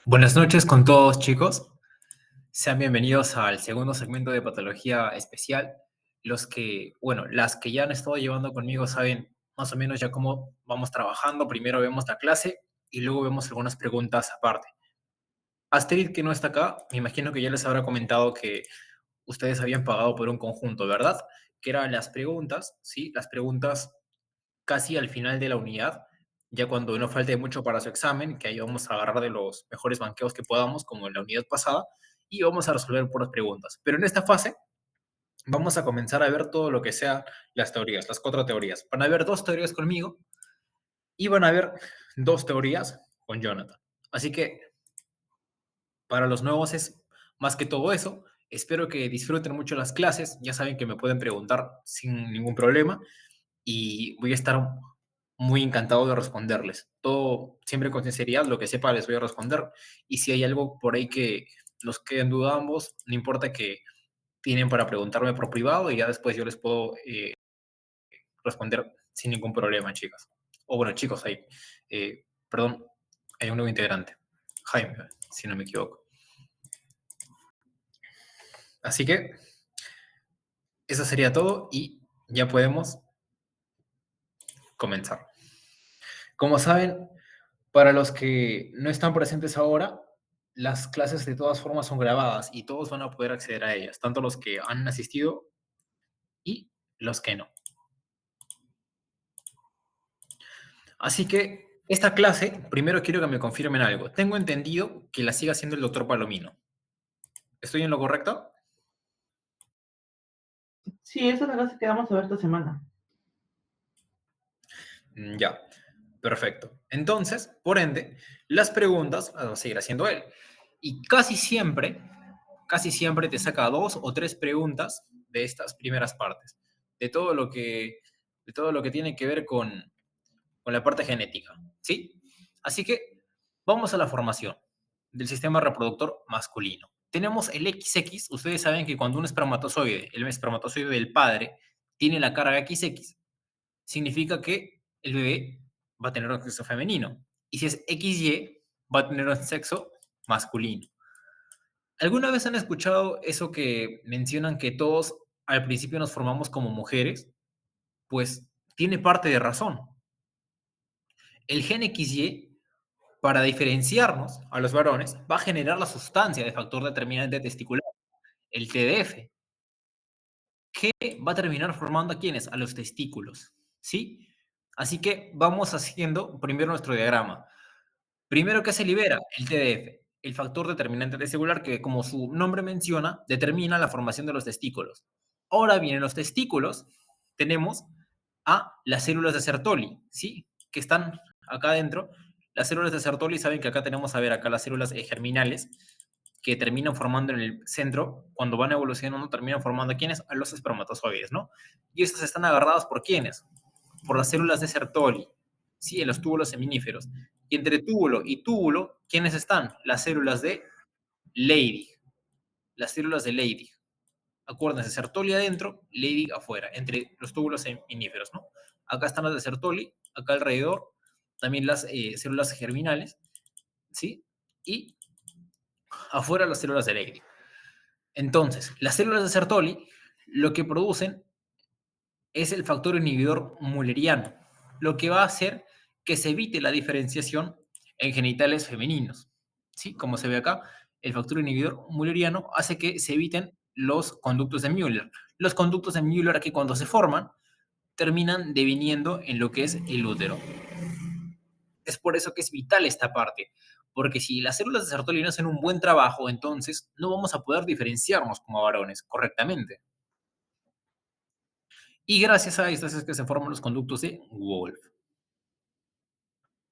Buenas noches con todos, chicos. Sean bienvenidos al segundo segmento de Patología Especial. Las que ya han estado llevando conmigo saben más o menos ya cómo vamos trabajando. Primero vemos la clase y luego vemos algunas preguntas aparte. Astrid, que no está acá, me imagino que ya les habrá comentado que ustedes habían pagado por un conjunto, ¿verdad? Que eran las preguntas, ¿sí? Las preguntas casi al final de la unidad, ya cuando no falte mucho para su examen, que ahí vamos a agarrar de los mejores banqueos que podamos, como en la unidad pasada, y vamos a resolver puras preguntas. Pero en esta fase vamos a comenzar a ver todo lo que sea las teorías, las 4 teorías. Van a haber 2 teorías conmigo y van a haber 2 teorías con Jonathan. Así que para los nuevos es más que todo eso. Espero que disfruten mucho las clases. Ya saben que me pueden preguntar sin ningún problema y voy a estar muy encantado de responderles. Todo siempre con sinceridad, lo que sepa les voy a responder. Y si hay algo por ahí que nos quede en duda ambos, no importa, que tienen para preguntarme por privado y ya después yo les puedo responder sin ningún problema, chicas. O bueno, chicos, ahí. Perdón, hay un nuevo integrante. Jaime, si no me equivoco. Así que eso sería todo y ya podemos comenzar. Como saben, para los que no están presentes ahora, las clases de todas formas son grabadas y todos van a poder acceder a ellas, tanto los que han asistido y los que no. Así que esta clase, primero quiero que me confirmen algo. Tengo entendido que la sigue haciendo el doctor Palomino. ¿Estoy en lo correcto? Sí, esa es la clase que vamos a ver esta semana. Ya, perfecto. Entonces, por ende, las preguntas las va a seguir haciendo él. Y casi siempre te saca 2 o 3 preguntas de estas primeras partes, de todo lo que, de todo lo que tiene que ver con la parte genética, ¿sí? Así que vamos a la formación del sistema reproductor masculino. Tenemos el XX. Ustedes saben que cuando un espermatozoide, el espermatozoide del padre, tiene la carga XX, significa que el bebé va a tener un sexo femenino. Y si es XY, va a tener un sexo masculino. ¿Alguna vez han escuchado eso que mencionan que todos al principio nos formamos como mujeres? Pues tiene parte de razón. El gen XY, para diferenciarnos a los varones, va a generar la sustancia de factor determinante testicular, el TDF, que va a terminar formando a quienes, a los testículos, ¿sí? Así que vamos haciendo primero nuestro diagrama. Primero, ¿qué se libera? El TDF, el factor determinante testicular, que como su nombre menciona, determina la formación de los testículos. Ahora bien, en los testículos tenemos a las células de Sertoli, ¿sí? Que están acá adentro. Las células de Sertoli, saben que acá tenemos, a ver, acá las células germinales, que terminan formando en el centro, cuando van evolucionando, terminan formando a quiénes, a los espermatozoides, ¿no? Y estas están agarradas por quiénes, por las células de Sertoli, ¿sí? En los túbulos seminíferos. Y entre túbulo y túbulo, ¿quiénes están? Las células de Leydig. Las células de Leydig. Acuérdense, Sertoli adentro, Leydig afuera, entre los túbulos seminíferos, ¿no? Acá están las de Sertoli, acá alrededor, también las células germinales, ¿sí? Y afuera las células de Leydig. Entonces, las células de Sertoli lo que producen es el factor inhibidor mulleriano, lo que va a hacer que se evite la diferenciación en genitales femeninos. ¿Sí? Como se ve acá, el factor inhibidor mulleriano hace que se eviten los conductos de Müller. Los conductos de Müller, aquí cuando se forman, terminan deviniendo en lo que es el útero. Es por eso que es vital esta parte, porque si las células de Sertoli no hacen un buen trabajo, entonces no vamos a poder diferenciarnos como varones correctamente. Y gracias a estas es que se forman los conductos de Wolff.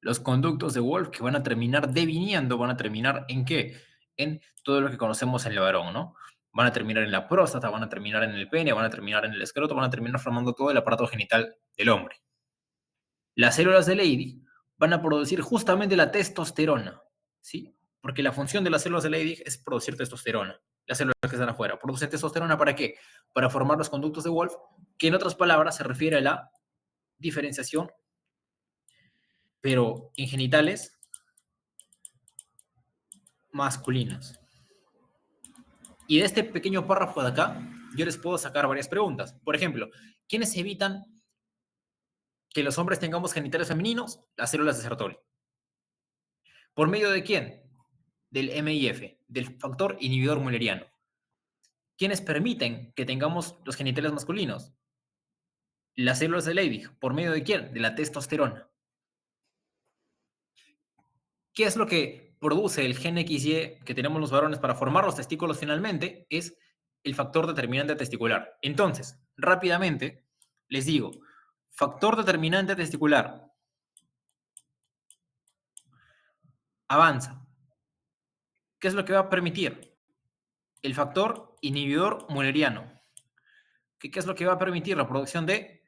Los conductos de Wolff que van a terminar deviniendo, van a terminar ¿en qué? En todo lo que conocemos en el varón, ¿no? Van a terminar en la próstata, van a terminar en el pene, van a terminar en el escroto, van a terminar formando todo el aparato genital del hombre. Las células de Leydig van a producir justamente la testosterona, ¿sí? Porque la función de las células de Leydig es producir testosterona. Las células que están afuera producen testosterona, ¿para qué? Para formar los conductos de Wolff, que en otras palabras se refiere a la diferenciación, pero en genitales masculinos. Y de este pequeño párrafo de acá, yo les puedo sacar varias preguntas. Por ejemplo, ¿quiénes evitan que los hombres tengamos genitales femeninos? Las células de Sertoli. ¿Por medio de quién? Del MIF, del factor inhibidor mulleriano. ¿Quiénes permiten que tengamos los genitales masculinos? Las células de Leydig. ¿Por medio de quién? De la testosterona. ¿Qué es lo que produce el gen XY que tenemos los varones para formar los testículos finalmente? Es el factor determinante testicular. Entonces, rápidamente, les digo, factor determinante testicular avanza. ¿Qué es lo que va a permitir? El factor inhibidor mulleriano. ¿Qué es lo que va a permitir? La producción de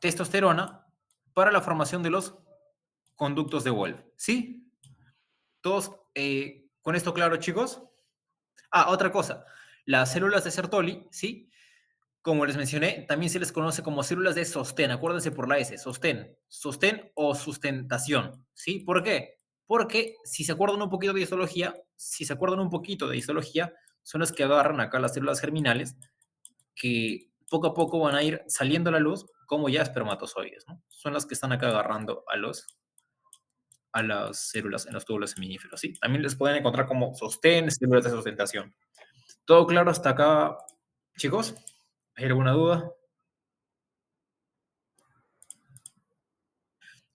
testosterona para la formación de los conductos de Wolff. ¿Sí? ¿Todos con esto claro, chicos? Ah, otra cosa. Las células de Sertoli, ¿sí? Como les mencioné, también se les conoce como células de sostén. Acuérdense por la S, sostén. Sostén o sustentación, ¿sí? ¿Por qué? Porque si se acuerdan un poquito de histología, son las que agarran acá las células germinales que poco a poco van a ir saliendo a la luz como ya espermatozoides, ¿no? Son las que están acá agarrando a las células en los túbulos seminíferos, ¿sí? También les pueden encontrar como sostén, células de sustentación. ¿Todo claro hasta acá, chicos? ¿Hay alguna duda?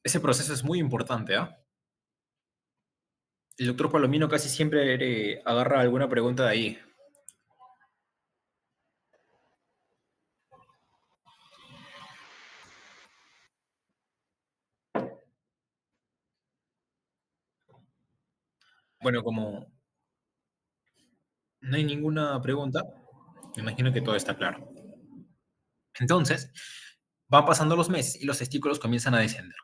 Ese proceso es muy importante, ¿ah? El doctor Palomino casi siempre agarra alguna pregunta de ahí. Bueno, como no hay ninguna pregunta, me imagino que todo está claro. Entonces, van pasando los meses y los testículos comienzan a descender.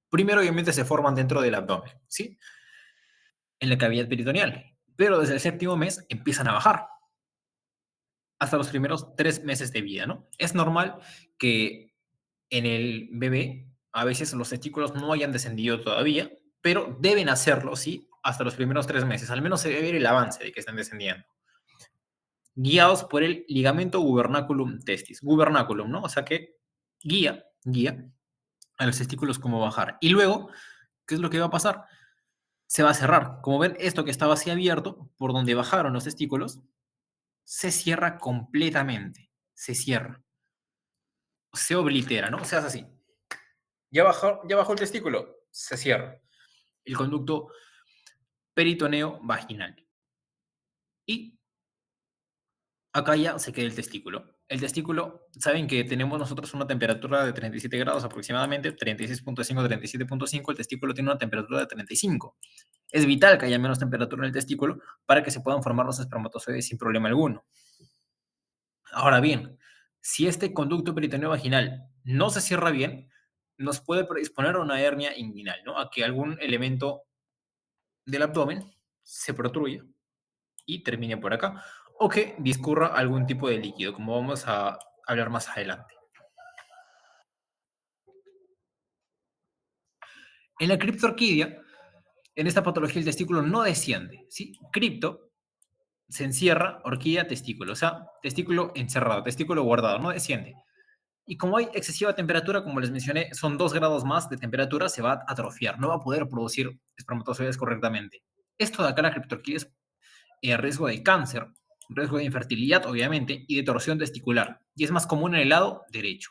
Primero, obviamente, se forman dentro del abdomen, ¿sí? En la cavidad peritoneal. Pero desde el séptimo mes empiezan a bajar hasta los primeros 3 meses de vida, ¿no? Es normal que en el bebé a veces los testículos no hayan descendido todavía, pero deben hacerlo, ¿sí? Hasta los primeros 3 meses. Al menos se debe ver el avance de que están descendiendo. Guiados por el ligamento gubernaculum testis. Gubernaculum, ¿no? O sea que guía a los testículos cómo bajar. Y luego, ¿qué es lo que va a pasar? Se va a cerrar. Como ven, esto que estaba así abierto, por donde bajaron los testículos, se cierra completamente. Se cierra. Se oblitera, ¿no? Se hace así. Ya bajó el testículo, se cierra. El conducto peritoneo vaginal. Y acá ya se queda el testículo. El testículo, saben que tenemos nosotros una temperatura de 37 grados aproximadamente, 36.5, 37.5, el testículo tiene una temperatura de 35. Es vital que haya menos temperatura en el testículo para que se puedan formar los espermatozoides sin problema alguno. Ahora bien, si este conducto peritoneo vaginal no se cierra bien, nos puede predisponer a una hernia inguinal, ¿no? A que algún elemento del abdomen se protruya y termine por acá, o que discurra algún tipo de líquido, como vamos a hablar más adelante. En la criptorquidia, en esta patología el testículo no desciende, ¿sí? Cripto se encierra, orquídea, testículo, o sea, testículo encerrado, testículo guardado, no desciende. Y como hay excesiva temperatura, como les mencioné, son 2 grados más de temperatura, se va a atrofiar, no va a poder producir espermatozoides correctamente. Esto de acá, la criptorquidia, es riesgo de cáncer, riesgo de infertilidad, obviamente, y de torsión testicular. Y es más común en el lado derecho.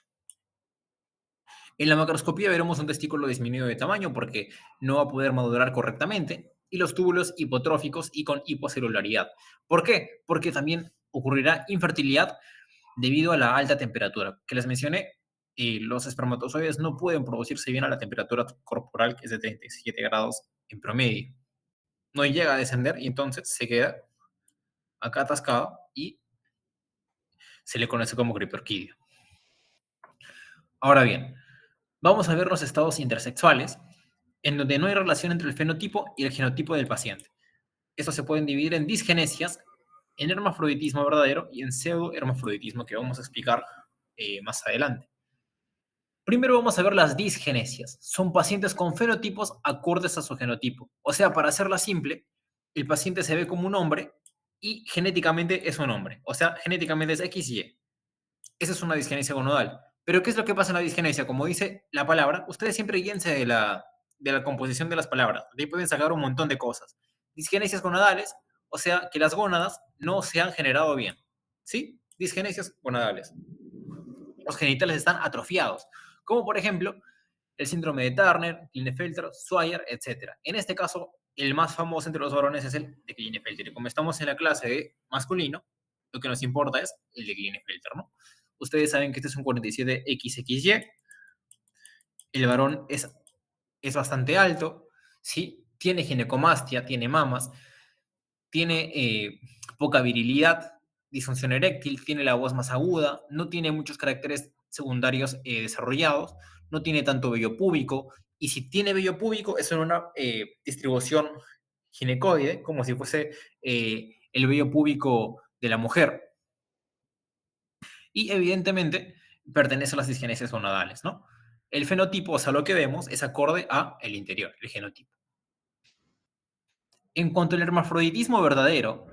En la macroscopía veremos un testículo disminuido de tamaño porque no va a poder madurar correctamente y los túbulos hipotróficos y con hipocelularidad. ¿Por qué? Porque también ocurrirá infertilidad debido a la alta temperatura. Que les mencioné, los espermatozoides no pueden producirse bien a la temperatura corporal, que es de 37 grados en promedio. No llega a descender y entonces se queda acá atascado y se le conoce como criptorquidia. Ahora bien, vamos a ver los estados intersexuales en donde no hay relación entre el fenotipo y el genotipo del paciente. Estos se pueden dividir en disgenesias, en hermafroditismo verdadero y en pseudohermafroditismo, que vamos a explicar más adelante. Primero vamos a ver las disgenesias. Son pacientes con fenotipos acordes a su genotipo. O sea, para hacerla simple, el paciente se ve como un hombre y genéticamente es un hombre. O sea, genéticamente es XY. Esa es una disgenesia gonadal. Pero ¿qué es lo que pasa en la disgenesia? Como dice la palabra, ustedes siempre guíense de la composición de las palabras. De ahí pueden sacar un montón de cosas. Disgenesias gonadales, o sea, que las gónadas no se han generado bien. ¿Sí? Disgenesias gonadales. Los genitales están atrofiados. Como por ejemplo, el síndrome de Turner, Klinefelter, Swyer, etc. En este caso, el más famoso entre los varones es el de Klinefelter. Y como estamos en la clase de masculino, lo que nos importa es el de Klinefelter, ¿no? Ustedes saben que este es un 47XXY. El varón es bastante alto, ¿sí? Tiene ginecomastia, tiene mamas, tiene poca virilidad, disfunción eréctil, tiene la voz más aguda, no tiene muchos caracteres secundarios desarrollados, no tiene tanto vello púbico, y si tiene vello púbico es en una distribución ginecoide, como si fuese el vello púbico de la mujer. Y evidentemente pertenece a las disgenesias gonadales, ¿no? El fenotipo, o sea, lo que vemos, es acorde a el interior, el genotipo. En cuanto al hermafroditismo verdadero,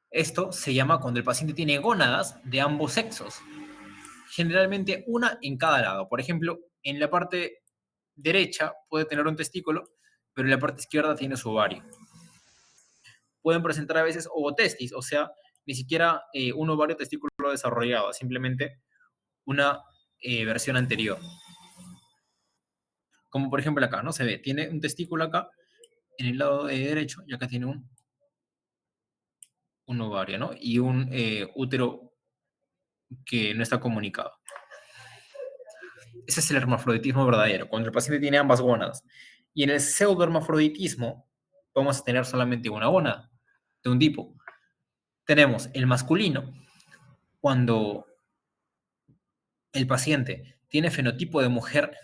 esto se llama cuando el paciente tiene gónadas de ambos sexos, generalmente una en cada lado. Por ejemplo, en la parte derecha puede tener un testículo, pero en la parte izquierda tiene su ovario. Pueden presentar a veces ovotestis, o sea, ni siquiera un ovario testículo desarrollado, simplemente una versión anterior. Como por ejemplo acá, ¿no? Se ve, tiene un testículo acá en el lado derecho y acá tiene un ovario, ¿no? Y un útero que no está comunicado. Ese es el hermafroditismo verdadero, cuando el paciente tiene ambas gónadas. Y en el pseudohermafroditismo vamos a tener solamente una gónada de un tipo. Tenemos el masculino, cuando el paciente tiene fenotipo de mujer,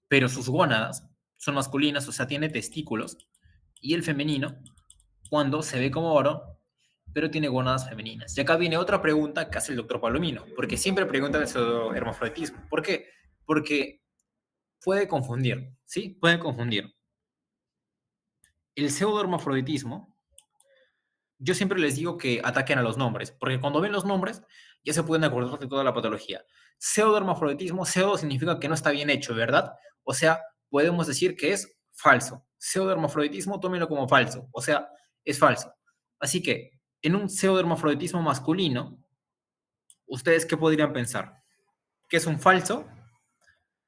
pero sus gónadas son masculinas, o sea, tiene testículos, y el femenino, cuando se ve como varón, pero tiene gónadas femeninas. Y acá viene otra pregunta que hace el doctor Palomino, porque siempre pregunta del pseudohermafroditismo. ¿Por qué? Porque puede confundir, ¿sí? Puede confundir. El pseudohermafroditismo, yo siempre les digo que ataquen a los nombres, porque cuando ven los nombres ya se pueden acordar de toda la patología. Pseudohermafroditismo, pseudo significa que no está bien hecho, ¿verdad? O sea, podemos decir que es falso. Pseudohermafroditismo, tómenlo como falso, o sea, es falso. Así que, en un pseudohermafroditismo masculino, ¿ustedes qué podrían pensar? ¿Que es un falso?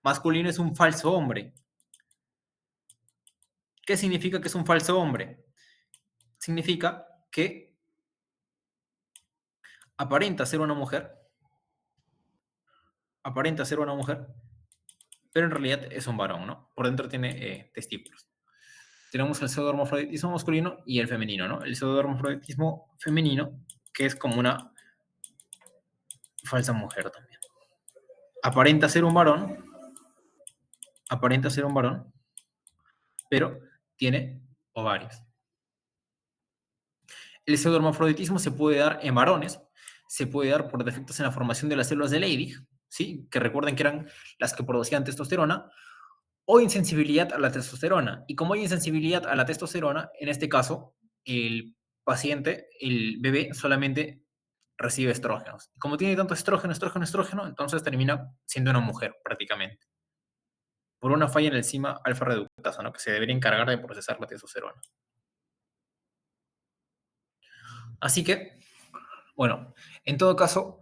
Masculino es un falso hombre. ¿Qué significa que es un falso hombre? Significa que aparenta ser una mujer, aparenta ser una mujer, pero en realidad es un varón, ¿no? Por dentro tiene testículos. Tenemos el pseudohermafroditismo masculino y el femenino, ¿no? El pseudohermafroditismo femenino, que es como una falsa mujer también. Aparenta ser un varón, aparenta ser un varón, pero tiene ovarios. El pseudohermafroditismo se puede dar en varones, se puede dar por defectos en la formación de las células de Leydig, ¿sí? Que recuerden que eran las que producían testosterona, o insensibilidad a la testosterona. Y como hay insensibilidad a la testosterona, en este caso, el paciente, el bebé, solamente recibe estrógenos. Como tiene tanto estrógeno, estrógeno, estrógeno, entonces termina siendo una mujer prácticamente. Por una falla en la enzima alfa reductasa, ¿no? Que se debería encargar de procesar la testosterona. Así que, bueno, en todo caso,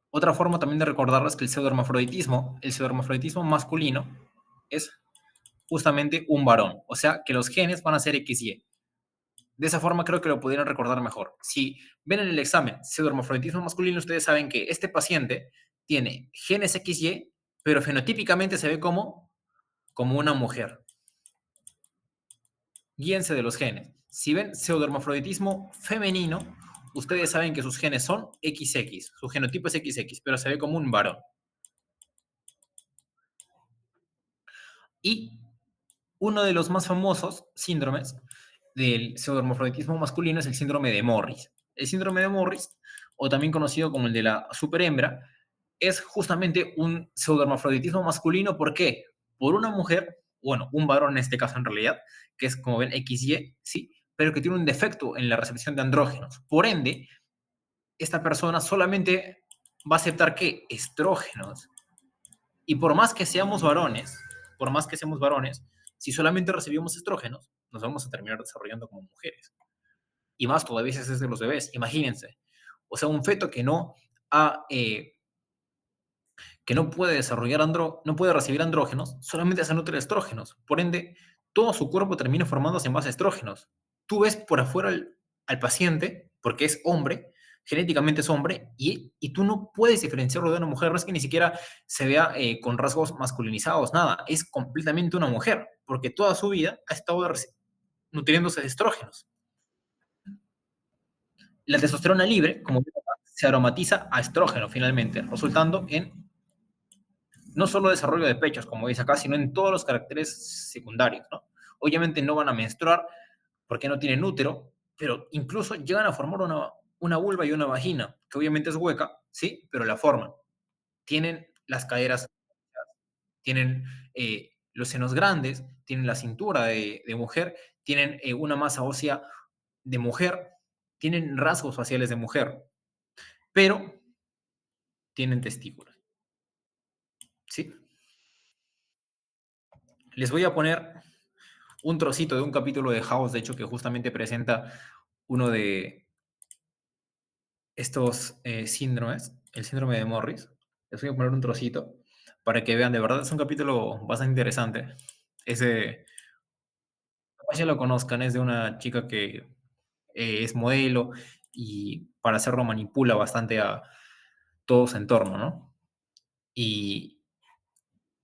otra forma también de recordarles que el pseudohermafroditismo masculino es justamente un varón, o sea que los genes van a ser XY. De esa forma creo que lo pudieron recordar mejor. Si ven en el examen pseudohermafroditismo masculino, ustedes saben que este paciente tiene genes XY, pero fenotípicamente se ve como una mujer. Guíense de los genes. Si ven pseudohermafroditismo femenino, ustedes saben que sus genes son XX, su genotipo es XX, pero se ve como un varón. Y uno de los más famosos síndromes del pseudohermafroditismo masculino es el síndrome de Morris. El síndrome de Morris, o también conocido como el de la superhembra, es justamente un pseudohermafroditismo masculino. ¿Por qué? Por una mujer, bueno, un varón en este caso en realidad, que es como ven XY, ¿sí? Pero que tiene un defecto en la recepción de andrógenos. Por ende, esta persona solamente va a aceptar que estrógenos. Y por más que seamos varones, por más que seamos varones, si solamente recibimos estrógenos, nos vamos a terminar desarrollando como mujeres. Y más todavía si es de los bebés, imagínense. O sea, un feto ha, que no puede desarrollar no puede recibir andrógenos, solamente se nutre de estrógenos. Por ende, todo su cuerpo termina formándose en base a estrógenos. Tú ves por afuera al paciente, porque es hombre, genéticamente es hombre, y tú no puedes diferenciarlo de una mujer. No es que ni siquiera se vea con rasgos masculinizados, nada. Es completamente una mujer, porque toda su vida ha estado nutriéndose de estrógenos. La testosterona libre, como se aromatiza a estrógeno finalmente, resultando en no solo desarrollo de pechos, como dice acá, sino en todos los caracteres secundarios, ¿no? Obviamente no van a menstruar porque no tienen útero, pero incluso llegan a formar una vulva y una vagina, que obviamente es hueca, ¿sí? Pero la forman. Tienen las caderas, tienen los senos grandes, tienen la cintura de mujer, tienen una masa ósea de mujer, tienen rasgos faciales de mujer, pero tienen testículos, ¿sí? Les voy a poner un trocito de un capítulo de House, de hecho, que justamente presenta uno de estos síndromes, el síndrome de Morris. Les voy a poner un trocito para que vean, de verdad es un capítulo bastante interesante. Ese, capaz ya lo conozcan, es de una chica que es modelo y para hacerlo manipula bastante a todo su entorno, ¿no? Y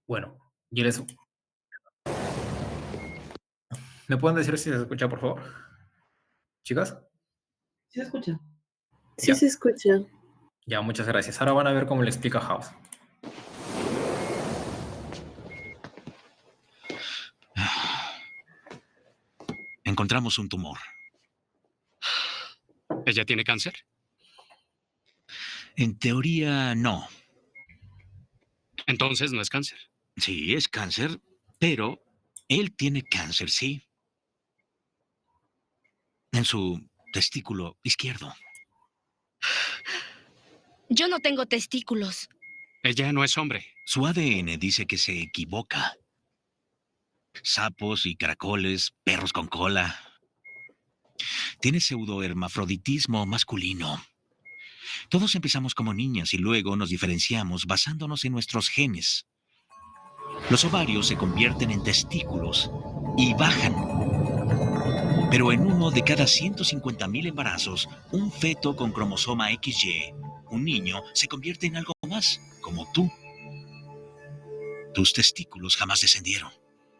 bueno, yo les... ¿Me pueden decir si se escucha, por favor? Chicas, ¿Sí se escucha? Sí ya, se escucha. ya, muchas gracias. Ahora van a ver cómo le explica House. Encontramos un tumor. ¿Ella tiene cáncer? En teoría, no. Entonces no es cáncer. Sí, es cáncer, pero él tiene cáncer, sí. En su testículo izquierdo. Yo no tengo testículos. Ella no es hombre. Su ADN dice que se equivoca. Sapos y caracoles, perros con cola. Tiene pseudohermafroditismo masculino. Todos empezamos como niñas y luego nos diferenciamos basándonos en nuestros genes. Los ovarios se convierten en testículos y bajan. Pero en uno de cada 150.000 embarazos, un feto con cromosoma XY, un niño, se convierte en algo más, como tú. Tus testículos jamás descendieron,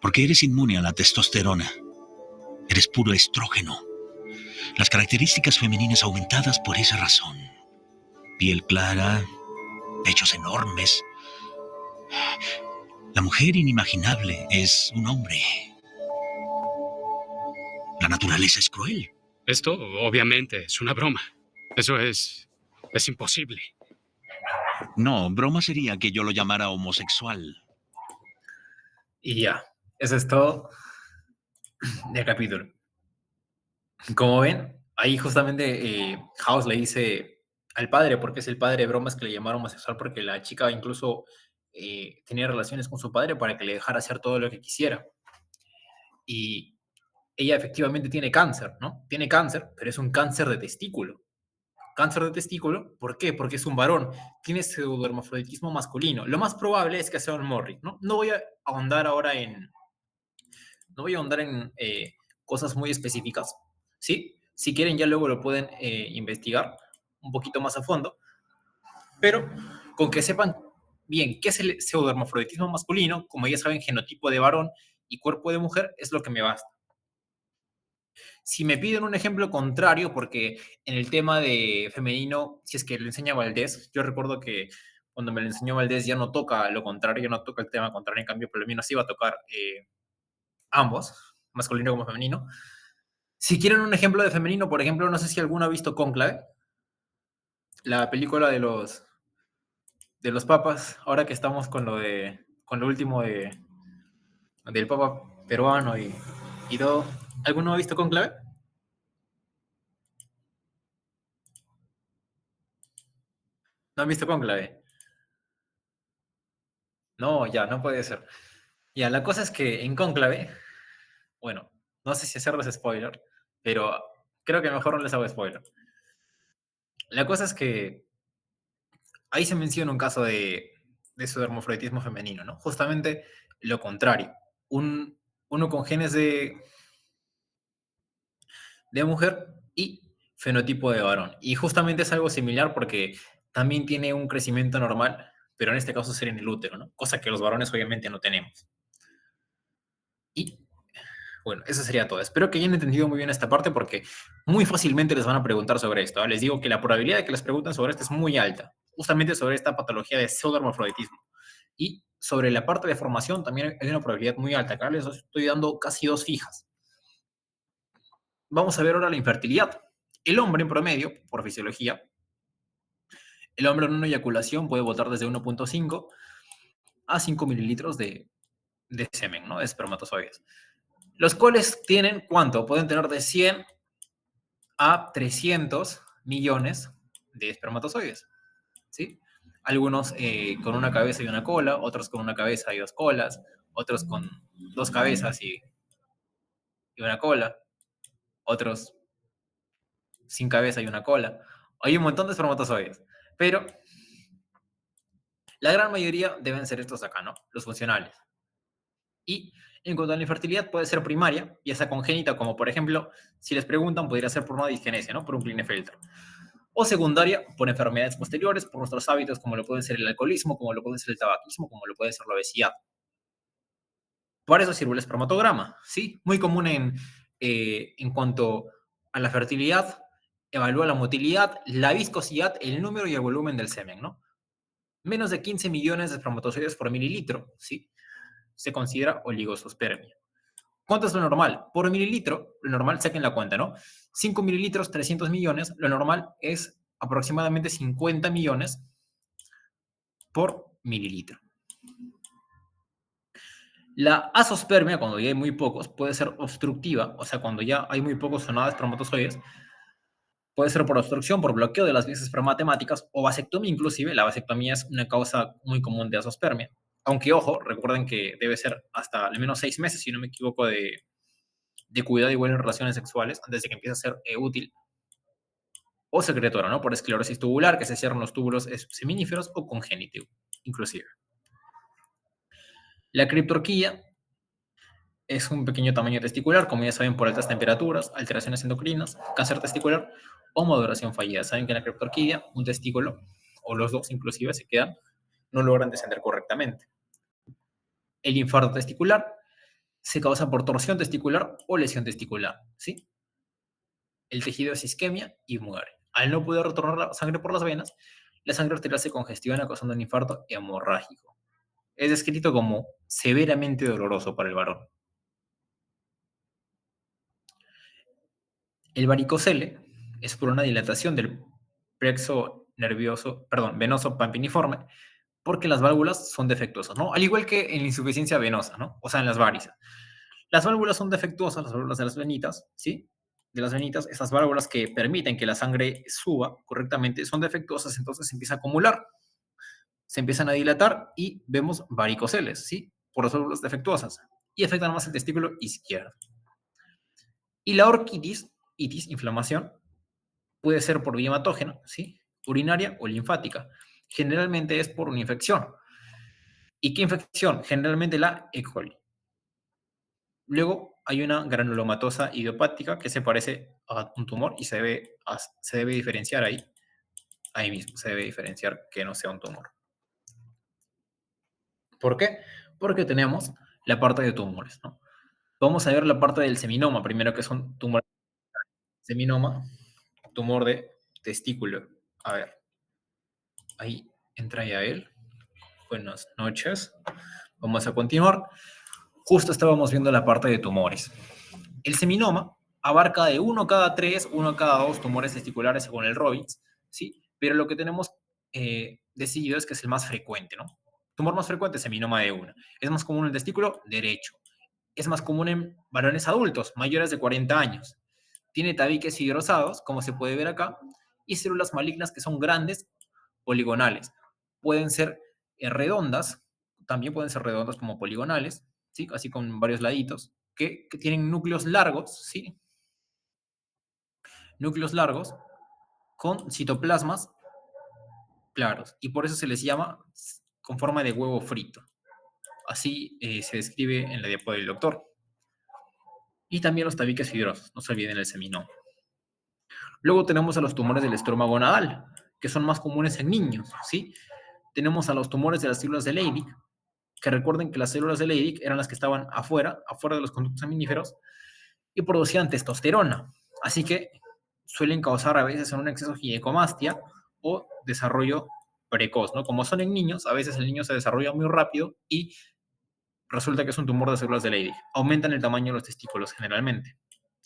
porque eres inmune a la testosterona. Eres puro estrógeno. Las características femeninas aumentadas por esa razón. Piel clara, pechos enormes. La mujer inimaginable es un hombre. La naturaleza es cruel. Esto, obviamente, es una broma. Eso es imposible. No, broma sería que yo lo llamara homosexual. Y ya, eso es todo del capítulo. Como ven, ahí justamente House le dice al padre, porque es el padre de bromas que le llamaron homosexual, porque la chica incluso tenía relaciones con su padre para que le dejara hacer todo lo que quisiera. Y ella efectivamente tiene cáncer, ¿no? Tiene cáncer, pero es un cáncer de testículo. Cáncer de testículo, ¿por qué? Porque es un varón, tiene pseudohermafroditismo masculino. Lo más probable es que sea un Morris, ¿no? No voy a ahondar ahora no voy a ahondar en cosas muy específicas, ¿sí? Si quieren ya luego lo pueden investigar un poquito más a fondo, pero con que sepan bien qué es el pseudohermafroditismo masculino, como ya saben, genotipo de varón y cuerpo de mujer, es lo que me basta. Si me piden un ejemplo contrario, porque en el tema de femenino, si es que lo enseña Valdés, yo recuerdo que cuando me lo enseñó Valdés ya no toca lo contrario, ya no toca el tema contrario, en cambio, por lo menos iba a tocar ambos, masculino como femenino. Si quieren un ejemplo de femenino, por ejemplo, no sé si alguno ha visto Cónclave, la película de los papas, ahora que estamos con lo último del papa peruano y todo, ¿alguno ha visto Cónclave? ¿No han visto Cónclave? No, ya, no puede ser. Ya, la cosa es que en Cónclave, bueno, no sé si hacerles spoiler, pero creo que mejor no les hago spoiler. La cosa es que ahí se menciona un caso de su hermafroditismo femenino, ¿no? Justamente lo contrario. Uno con genes de mujer y fenotipo de varón. Y justamente es algo similar porque también tiene un crecimiento normal, pero en este caso sería en el útero, ¿no? Cosa que los varones obviamente no tenemos. Y bueno, eso sería todo. Espero que hayan entendido muy bien esta parte porque muy fácilmente les van a preguntar sobre esto, ¿eh? Les digo que la probabilidad de que les pregunten sobre esto es muy alta, justamente sobre esta patología de pseudohermafroditismo. Y sobre la parte de formación también hay una probabilidad muy alta. Acá les estoy dando casi 2 fijas. Vamos a ver ahora la infertilidad. El hombre en promedio, por fisiología, el hombre en una eyaculación puede botar desde 1.5 a 5 mililitros de semen, ¿no? De espermatozoides. Los cuales tienen, ¿cuánto? Pueden tener de 100 a 300 millones de espermatozoides, ¿sí? Algunos con una cabeza y una cola, otros con una cabeza y 2 colas, otros con 2 cabezas y una cola, otros sin cabeza y una cola. Hay un montón de espermatozoides, pero la gran mayoría deben ser estos acá, ¿no? Los funcionales. Y en cuanto a la infertilidad, puede ser primaria, ya sea congénita, como por ejemplo, si les preguntan, podría ser por una disgenesia, ¿no? Por un Klinefelter. O secundaria, por enfermedades posteriores, por nuestros hábitos, como lo puede ser el alcoholismo, como lo puede ser el tabaquismo, como lo puede ser la obesidad. Por eso sirve el espermatograma, ¿sí? Muy común en cuanto a la fertilidad, evalúa la motilidad, la viscosidad, el número y el volumen del semen, ¿no? Menos de 15 millones de espermatozoides por mililitro, ¿sí? Se considera oligospermia. ¿Cuánto es lo normal? Por mililitro, lo normal, saquen la cuenta, ¿no? 5 mililitros, 300 millones, lo normal es aproximadamente 50 millones por mililitro. La azospermia, cuando ya hay muy pocos, puede ser obstructiva, o sea, cuando ya hay muy pocos o nada de espermatozoides, puede ser por obstrucción, por bloqueo de las vías espermatemáticas o vasectomía inclusive. La vasectomía es una causa muy común de azospermia. Aunque, ojo, recuerden que debe ser hasta al menos 6 meses, si no me equivoco, de cuidado igual en relaciones sexuales antes de que empiece a ser útil. O secretora, ¿no? Por esclerosis tubular, que se cierran los túbulos seminíferos o congénito, inclusive. La criptorquía es un pequeño tamaño testicular, como ya saben, por altas temperaturas, alteraciones endocrinas, cáncer testicular o maduración fallida. Saben que en la criptorquidia un testículo, o los dos inclusive, se quedan, no logran descender correctamente. El infarto testicular se causa por torsión testicular o lesión testicular, ¿sí? El tejido es isquemia y muere. Al no poder retornar la sangre por las venas, la sangre arterial se congestiona causando un infarto hemorrágico. Es descrito como severamente doloroso para el varón. El varicocele es por una dilatación del plexo nervioso, perdón, venoso pampiniforme, porque las válvulas son defectuosas, ¿no? Al igual que en la insuficiencia venosa, ¿no? O sea, en las varices. Las válvulas son defectuosas, las válvulas de las venitas, ¿sí? De las venitas, esas válvulas que permiten que la sangre suba correctamente son defectuosas, entonces se empieza a acumular, se empiezan a dilatar y vemos varicoceles, ¿sí? Por las válvulas defectuosas y afectan más el testículo izquierdo. Y la orquitis, itis, inflamación, puede ser por vía hematógena, ¿sí? Urinaria o linfática. Generalmente es por una infección. ¿Y qué infección? Generalmente la E. coli. Luego hay una granulomatosa idiopática que se parece a un tumor y se debe diferenciar ahí mismo, se debe diferenciar que no sea un tumor. ¿Por qué? Porque tenemos la parte de tumores, ¿no? Vamos a ver la parte del seminoma, primero que son tumores. Seminoma, tumor de testículo. A ver, ahí entra ya él. Buenas noches. Vamos a continuar. Justo estábamos viendo la parte de tumores. El seminoma abarca de 1 cada 3, 1 cada 2 tumores testiculares según el Robbins, ¿sí? Pero lo que tenemos decidido es que es el más frecuente, ¿no? Tumor más frecuente, seminoma de una. Es más común en el testículo derecho. Es más común en varones adultos, mayores de 40 años. Tiene tabiques fibrosados, como se puede ver acá, y células malignas que son grandes, poligonales. Pueden ser redondas, también pueden ser redondas como poligonales, ¿sí? Así con varios laditos, que tienen núcleos largos, ¿sí? Núcleos largos con citoplasmas claros, y por eso se les llama con forma de huevo frito. Así se describe en la diapo del doctor. Y también los tabiques fibrosos, no se olviden el seminoma. Luego tenemos a los tumores del estroma gonadal, que son más comunes en niños, ¿sí? Tenemos a los tumores de las células de Leydig, que recuerden que las células de Leydig eran las que estaban afuera de los conductos seminíferos, y producían testosterona. Así que suelen causar a veces un exceso de ginecomastia o desarrollo precoz, ¿no? Como son en niños, a veces el niño se desarrolla muy rápido y resulta que es un tumor de células de Leydig. Aumentan el tamaño de los testículos generalmente.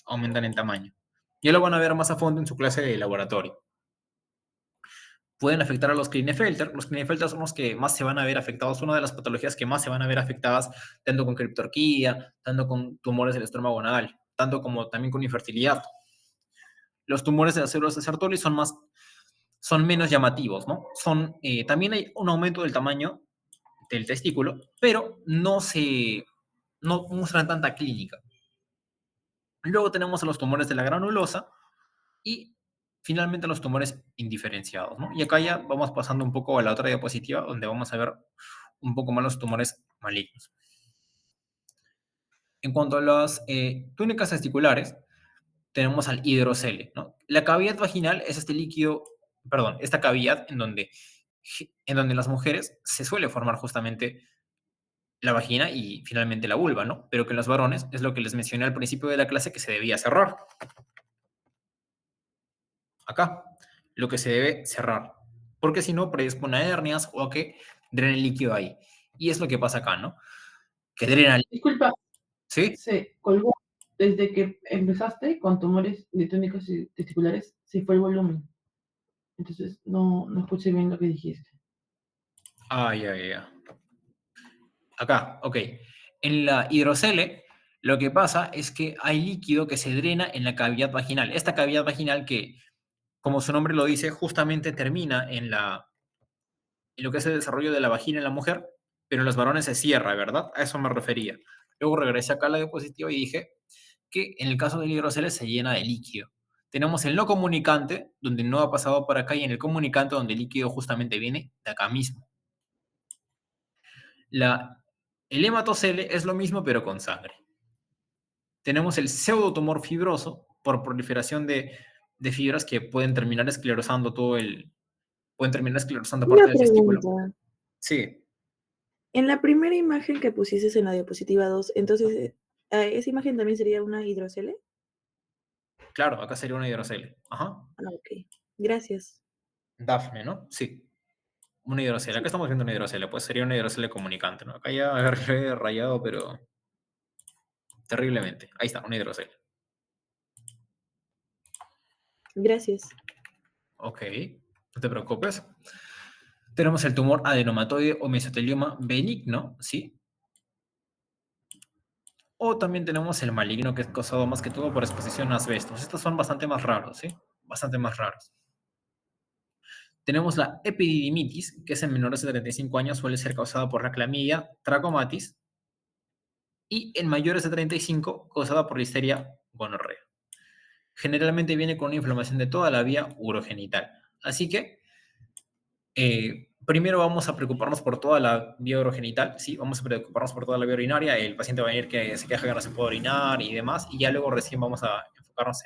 Aumentan en tamaño. Ya lo van a ver más a fondo en su clase de laboratorio. Pueden afectar a los Klinefelter. Los Klinefelter son los que más se van a ver afectados. Una de las patologías que más se van a ver afectadas, tanto con criptorquía, tanto con tumores del estroma gonadal, tanto como también con infertilidad. Los tumores de las células de Sertoli son menos llamativos, ¿no? También hay un aumento del tamaño del testículo, pero no muestran tanta clínica. Luego tenemos a los tumores de la granulosa y finalmente los tumores indiferenciados, ¿no? Y acá ya vamos pasando un poco a la otra diapositiva donde vamos a ver un poco más los tumores malignos. En cuanto a las túnicas testiculares, tenemos al hidrocele, ¿no? La cavidad vaginal es este líquido, perdón, esta cavidad en donde las mujeres se suele formar justamente la vagina y finalmente la vulva, ¿no? Pero que en los varones es lo que les mencioné al principio de la clase que se debía cerrar. Acá, lo que se debe cerrar. Porque si no, predispone a hernias o a que drene el líquido ahí. Y es lo que pasa acá, ¿no? Que drena. Disculpa, ¿Sí? se colgó. Desde que empezaste con tumores de túnicas testiculares, se fue el volumen. Entonces no escuché bien lo que dijiste. Ya. Acá, ok. En la hidrocele, lo que pasa es que hay líquido que se drena en la cavidad vaginal. Esta cavidad vaginal que, como su nombre lo dice, justamente termina en lo que es el desarrollo de la vagina en la mujer, pero en los varones se cierra, ¿verdad? A eso me refería. Luego regresé acá a la diapositiva y dije que en el caso del hidrocele se llena de líquido. Tenemos el no comunicante, donde no ha pasado por acá, y en el comunicante, donde el líquido justamente viene de acá mismo. El hematocele es lo mismo, pero con sangre. Tenemos el pseudotumor fibroso, por proliferación de fibras que pueden terminar esclerosando parte Una del testículo. pregunta. Sí. En la primera imagen que pusiste en la diapositiva 2, entonces, ¿esa imagen también sería una hidrocele? Claro, acá sería una hidrocele. Ajá. Ah, ok. Gracias. Dafne, ¿no? Sí. Una hidrocele. Sí. Acá estamos viendo una hidrocele, pues sería una hidrocele comunicante, ¿no? Acá ya he rayado, pero terriblemente. Ahí está, una hidrocele. Gracias. Ok, no te preocupes. Tenemos el tumor adenomatoide o mesotelioma benigno, ¿sí? O también tenemos el maligno, que es causado más que todo por exposición a asbestos. Estos son bastante más raros, ¿sí? Bastante más raros. Tenemos la epididimitis, que es en menores de 35 años, suele ser causada por la clamidia trachomatis, y en mayores de 35, causada por listeria gonorrea. Generalmente viene con una inflamación de toda la vía urogenital. Así que, primero vamos a preocuparnos por toda la vía urogenital, ¿sí? Vamos a preocuparnos por toda la vía urinaria. El paciente va a venir que se queja que no se puede orinar y demás, y ya luego recién vamos a enfocarnos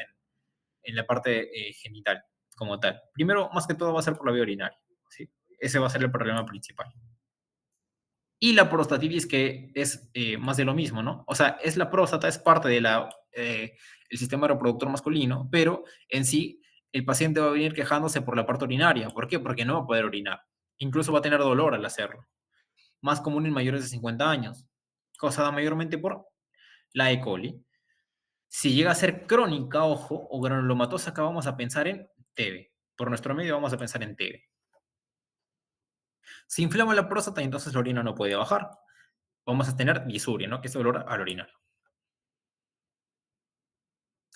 en la parte genital como tal. Primero, más que todo, va a ser por la vía urinaria, ¿sí? Ese va a ser el problema principal. Y la prostatitis, que es más de lo mismo, ¿no? O sea, la próstata, es parte del sistema reproductor masculino, pero en sí el paciente va a venir quejándose por la parte urinaria. ¿Por qué? Porque no va a poder orinar. Incluso va a tener dolor al hacerlo. Más común en mayores de 50 años, causada mayormente por la E. coli. Si llega a ser crónica, ojo, o granulomatosa, acá vamos a pensar en TB. Por nuestro medio vamos a pensar en TB. Se inflama la próstata y entonces la orina no puede bajar. Vamos a tener disuria, ¿no? Que es dolor al orinar.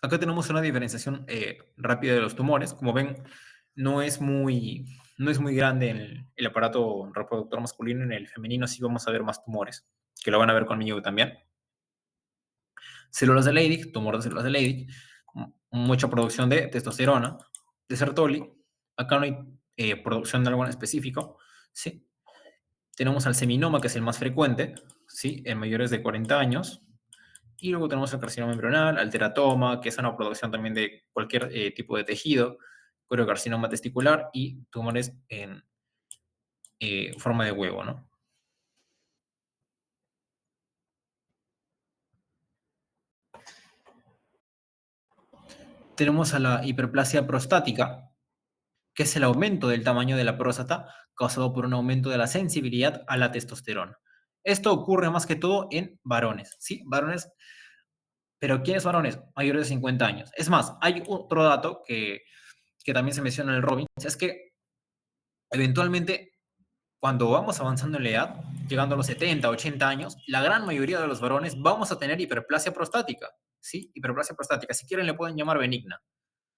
Acá tenemos una diferenciación rápida de los tumores. Como ven, no es muy, no es muy grande en el aparato reproductor masculino. En el femenino sí vamos a ver más tumores, que lo van a ver conmigo también. Células de Leydig, tumor de células de Leydig, mucha producción de testosterona, de Sertoli. Acá no hay producción de algo en específico, ¿sí? Tenemos al seminoma, que es el más frecuente, ¿sí? En mayores de 40 años. Y luego tenemos el carcinoma embrional, al teratoma, que es una producción también de cualquier tipo de tejido, carcinoma testicular y tumores en forma de huevo, ¿no? Tenemos a la hiperplasia prostática, que es el aumento del tamaño de la próstata causado por un aumento de la sensibilidad a la testosterona. Esto ocurre más que todo en varones, ¿sí? Varones, pero ¿quiénes varones? Mayores de 50 años. Es más, hay otro dato que también se menciona en el Robbins, es que eventualmente cuando vamos avanzando en la edad, llegando a los 70, 80 años, la gran mayoría de los varones vamos a tener hiperplasia prostática, ¿sí? Hiperplasia prostática, si quieren le pueden llamar benigna,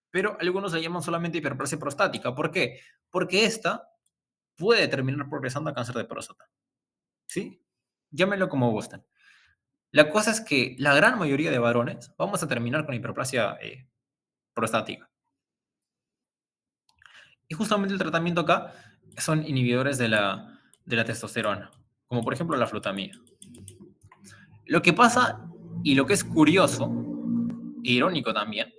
pero algunos le llaman solamente hiperplasia prostática. ¿Por qué? Porque esta puede terminar progresando a cáncer de próstata, ¿sí? Llámenlo como gusten. La cosa es que la gran mayoría de varones vamos a terminar con hiperplasia prostática. Y justamente el tratamiento acá son inhibidores de la testosterona, como por ejemplo la flutamida. Lo que pasa, y lo que es curioso, e irónico también,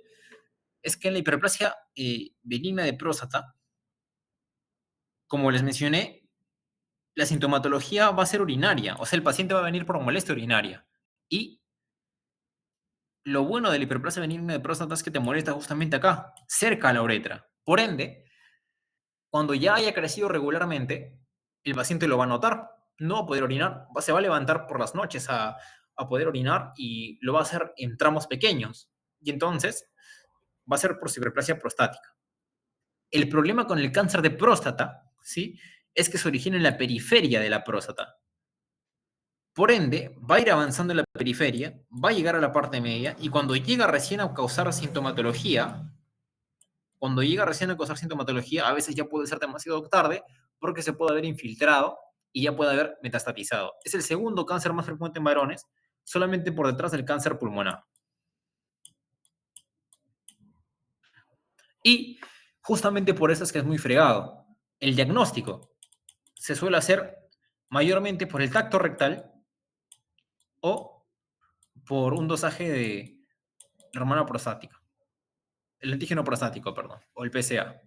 es que en la hiperplasia benigna de próstata, como les mencioné, la sintomatología va a ser urinaria, o sea, el paciente va a venir por molestia urinaria. Y lo bueno de la hiperplasia benigna de próstata es que te molesta justamente acá, cerca a la uretra. Por ende, cuando ya haya crecido regularmente, el paciente lo va a notar, no va a poder orinar, se va a levantar por las noches a poder orinar y lo va a hacer en tramos pequeños. Y entonces va a ser por hiperplasia prostática. El problema con el cáncer de próstata, ¿sí? Es que se origina en la periferia de la próstata. Por ende, va a ir avanzando en la periferia, va a llegar a la parte media y cuando llega recién a causar sintomatología, a veces ya puede ser demasiado tarde porque se puede haber infiltrado y ya puede haber metastatizado. Es el segundo cáncer más frecuente en varones, solamente por detrás del cáncer pulmonar. Y justamente por eso es que es muy fregado. El diagnóstico se suele hacer mayormente por el tacto rectal o por un dosaje de hormona prostática. El antígeno prostático, perdón, o el PSA.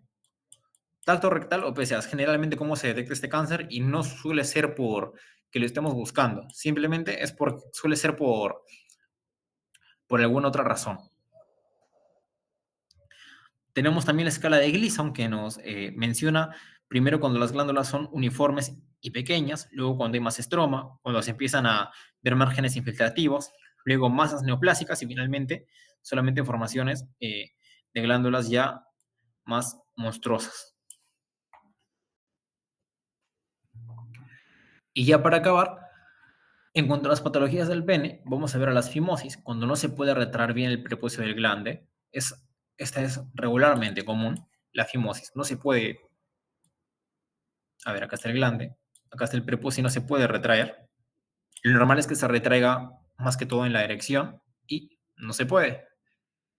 Tacto rectal o PSA es generalmente cómo se detecta este cáncer y no suele ser por que lo estemos buscando. Simplemente suele ser por alguna otra razón. Tenemos también la escala de Gleason que nos menciona primero cuando las glándulas son uniformes y pequeñas, luego cuando hay más estroma, cuando se empiezan a ver márgenes infiltrativos, luego masas neoplásicas y finalmente solamente formaciones de glándulas ya más monstruosas. Y ya para acabar, en cuanto a las patologías del pene, vamos a ver a las fimosis, cuando no se puede retraer bien el prepucio del glande. Esta es regularmente común, la fimosis. No se puede. A ver, acá está el glande, acá está el prepucio y no se puede retraer. Lo normal es que se retraiga más que todo en la erección y no se puede.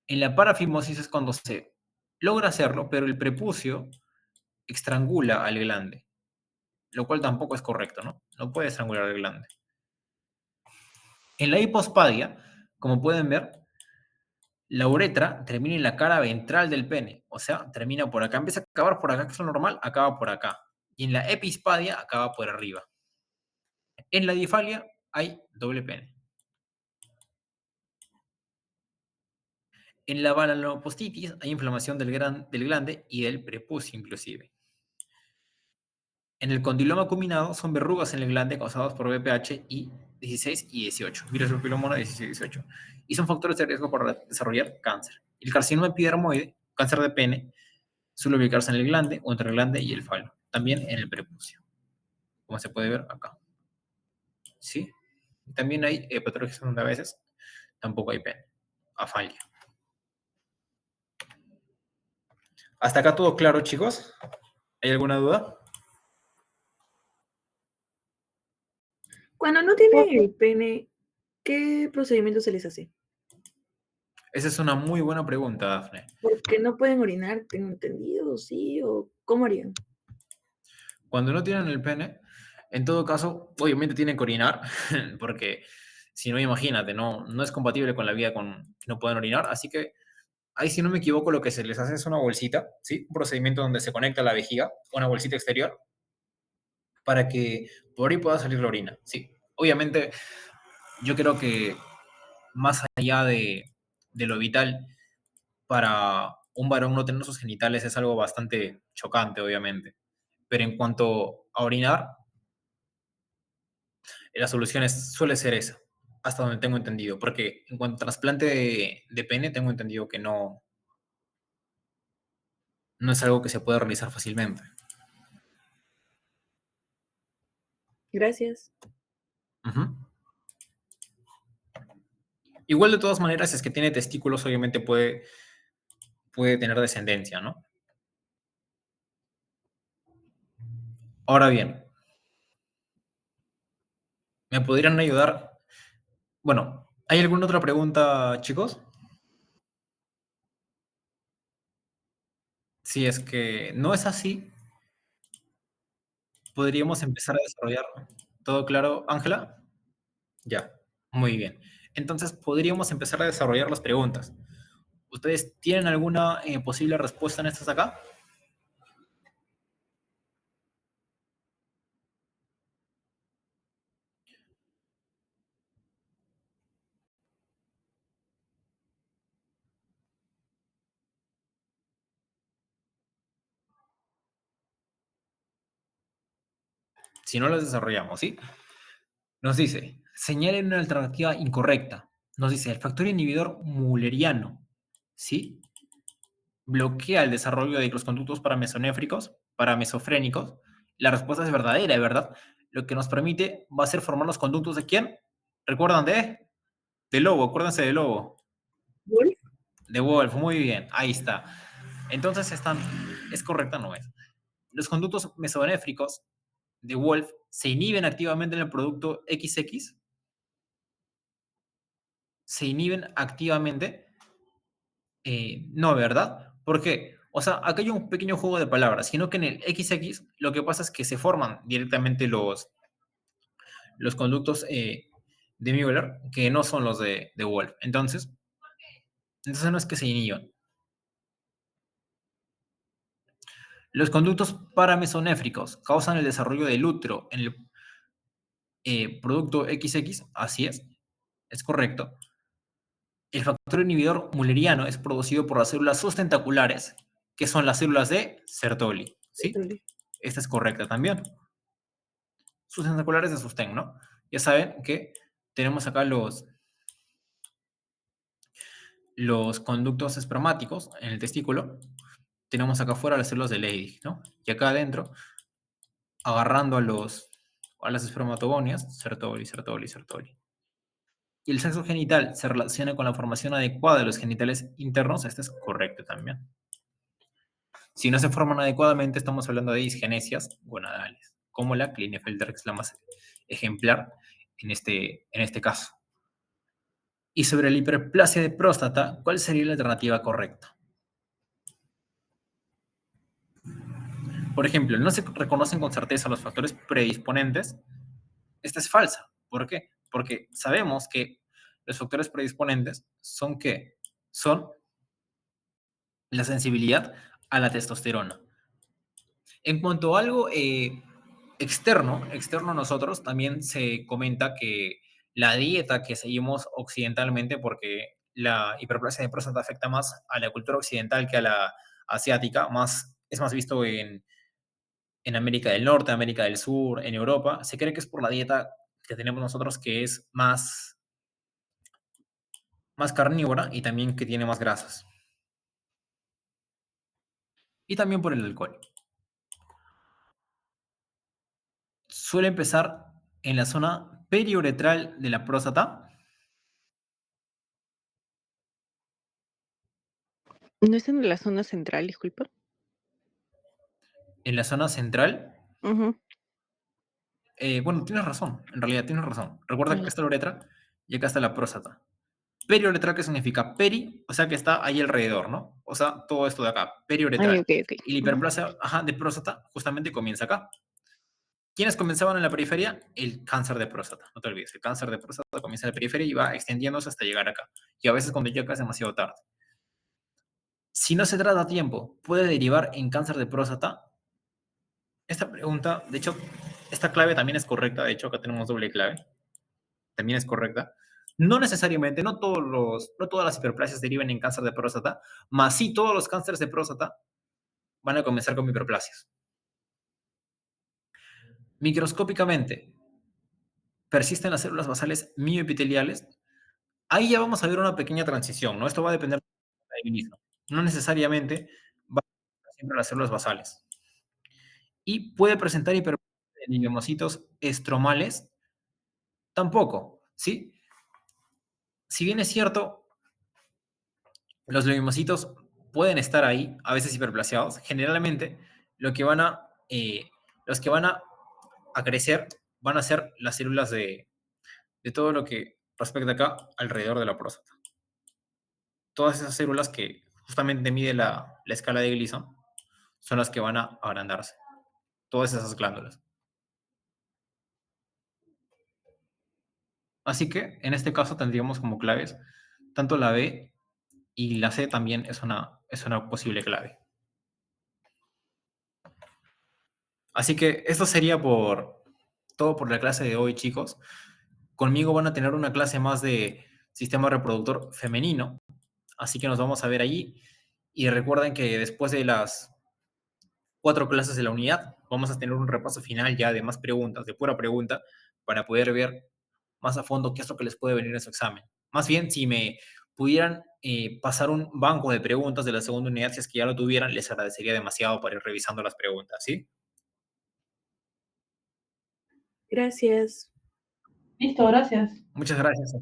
En la parafimosis es cuando se logra hacerlo, pero el prepucio estrangula al glande, lo cual tampoco es correcto, ¿no? No puede estrangular el glande. En la hipospadia, como pueden ver, la uretra termina en la cara ventral del pene, o sea, termina por acá. Empieza a acabar por acá, que es lo normal, acaba por acá. Y en la epispadia acaba por arriba. En la difalia hay doble pene. En la balanopostitis hay inflamación del glande y del prepucio inclusive. En el condiloma acuminado son verrugas en el glande causadas por VPH y 16 y 18, virus del papiloma 16 y 18, y son factores de riesgo para desarrollar cáncer. El carcinoma epidermoide, cáncer de pene, suele ubicarse en el glande o entre el glande y el falo, también en el prepucio. como se puede ver acá. ¿Sí? También hay patologías donde a veces tampoco hay pene. Afalia. ¿Hasta acá todo claro, chicos? ¿Hay alguna duda? Cuando no tienen el pene, ¿qué procedimiento se les hace? Esa es una muy buena pregunta, Dafne. Porque no pueden orinar, tengo entendido, sí, o ¿cómo harían? Cuando no tienen el pene, en todo caso, obviamente tienen que orinar, porque si no, imagínate, no es compatible con la vida con que no pueden orinar, así que ahí, si no me equivoco, lo que se les hace es una bolsita, ¿sí? Un procedimiento donde se conecta la vejiga, una bolsita exterior, para que por ahí pueda salir la orina, ¿sí? Obviamente, yo creo que más allá de lo vital, para un varón no tener sus genitales es algo bastante chocante, obviamente. Pero en cuanto a orinar, la solución suele ser esa, hasta donde tengo entendido, porque en cuanto a trasplante de pene, tengo entendido que no es algo que se pueda realizar fácilmente. Gracias. Ujú. Igual, de todas maneras, si es que tiene testículos, obviamente puede tener descendencia, ¿no? Ahora bien, ¿me podrían ayudar? Bueno, ¿hay alguna otra pregunta, chicos? Si es que no es así, podríamos empezar a desarrollar. ¿Todo claro, Ángela? Ya, muy bien. Entonces, podríamos empezar a desarrollar las preguntas. ¿Ustedes tienen alguna posible respuesta en estas acá? Si no, las desarrollamos, ¿sí? Nos dice, señalen una alternativa incorrecta. Nos dice, el factor inhibidor mulleriano, ¿sí? Bloquea el desarrollo de los conductos paramesofrénicos. La respuesta es verdadera, ¿verdad? Lo que nos permite va a ser formar los conductos ¿de quién? ¿Recuerdan de lobo? Acuérdense de lobo. ¿Wolf? De Wolf, muy bien, ahí está. Entonces es correcta, no es. Los conductos mesonéfricos de Wolf se inhiben activamente en el producto XX. Se inhiben activamente. No, ¿verdad? ¿Por qué? O sea, acá hay un pequeño juego de palabras, sino que en el XX lo que pasa es que se forman directamente los conductos de Müller, que no son los de Wolf. Entonces no es que se inhiban. Los conductos paramesonéfricos causan el desarrollo del útero en el producto XX, así es correcto. El factor inhibidor mulleriano es producido por las células sustentaculares, que son las células de Sertoli, ¿sí? Esta es correcta también. Sustentaculares de sostén, ¿no? Ya saben que tenemos acá los conductos espermáticos en el testículo. Tenemos acá afuera las células de Leydig, ¿no? Y acá adentro, agarrando a las espermatogonias, Sertoli, Sertoli, Sertoli. Y el sexo genital se relaciona con la formación adecuada de los genitales internos. Este es correcto también. Si no se forman adecuadamente, estamos hablando de disgenesias gonadales, como la Klinefelter, que es la más ejemplar en este caso. Y sobre la hiperplasia de próstata, ¿cuál sería la alternativa correcta? Por ejemplo, no se reconocen con certeza los factores predisponentes. Esta es falsa. ¿Por qué? Porque sabemos que los factores predisponentes son ¿qué? Son la sensibilidad a la testosterona. En cuanto a algo externo a nosotros, también se comenta que la dieta que seguimos occidentalmente, porque la hiperplasia de próstata afecta más a la cultura occidental que a la asiática, es más visto en América del Norte, América del Sur, en Europa, se cree que es por la dieta que tenemos nosotros, que es más carnívora y también que tiene más grasas. Y también por el alcohol. suele empezar en la zona periuretral de la próstata. ¿No es en la zona central, disculpa? En la zona central. Ujú. Bueno, tienes razón, en realidad tienes razón. Recuerda que acá Ya. está la uretra y acá está la próstata. Periuretral, ¿qué significa? Peri, o sea que está ahí alrededor, ¿no? O sea, todo esto de acá, Ay, periuretral. ok, ok. Y la Ujú. hiperplasia, ajá, de próstata justamente comienza acá. ¿Quiénes comenzaban en la periferia? El cáncer de próstata, no te olvides. El cáncer de próstata comienza en la periferia y va extendiéndose hasta llegar acá. Y a veces cuando llega acá es demasiado tarde. Si no se trata a tiempo, ¿puede derivar en cáncer de próstata? Esta pregunta, de hecho, esta clave también es correcta. De hecho, acá tenemos doble clave. También es correcta. No necesariamente, no todas las hiperplasias deriven en cáncer de próstata, mas sí todos los cánceres de próstata van a comenzar con hiperplasias. Microscópicamente, persisten las células basales mioepiteliales. Ahí ya vamos a ver una pequeña transición, ¿no? Esto va a depender del inicio. No necesariamente va a ser siempre las células basales. Y puede presentar hiperplasia de linfocitos estromales, tampoco, ¿sí? Si bien es cierto, los linfocitos pueden estar ahí, a veces hiperplasiados. Generalmente, lo que van a, los que van a crecer van a ser las células de todo lo que respecta acá alrededor de la próstata. Todas esas células que justamente mide la escala de Gleason son las que van a agrandarse. Todas esas glándulas. Así que en este caso tendríamos como claves tanto la B y la C también es una posible clave. Así que esto sería todo por la clase de hoy, chicos. Conmigo van a tener una clase más de sistema reproductor femenino, así que nos vamos a ver allí. Y recuerden que después de las 4 clases de la unidad, vamos a tener un repaso final ya de más preguntas, de pura pregunta, para poder ver más a fondo qué es lo que les puede venir en su examen. Más bien, si me pudieran pasar un banco de preguntas de la segunda unidad, si es que ya lo tuvieran, les agradecería demasiado para ir revisando las preguntas, ¿sí? Gracias. Listo, gracias. Muchas gracias.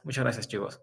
Muchas gracias, chicos.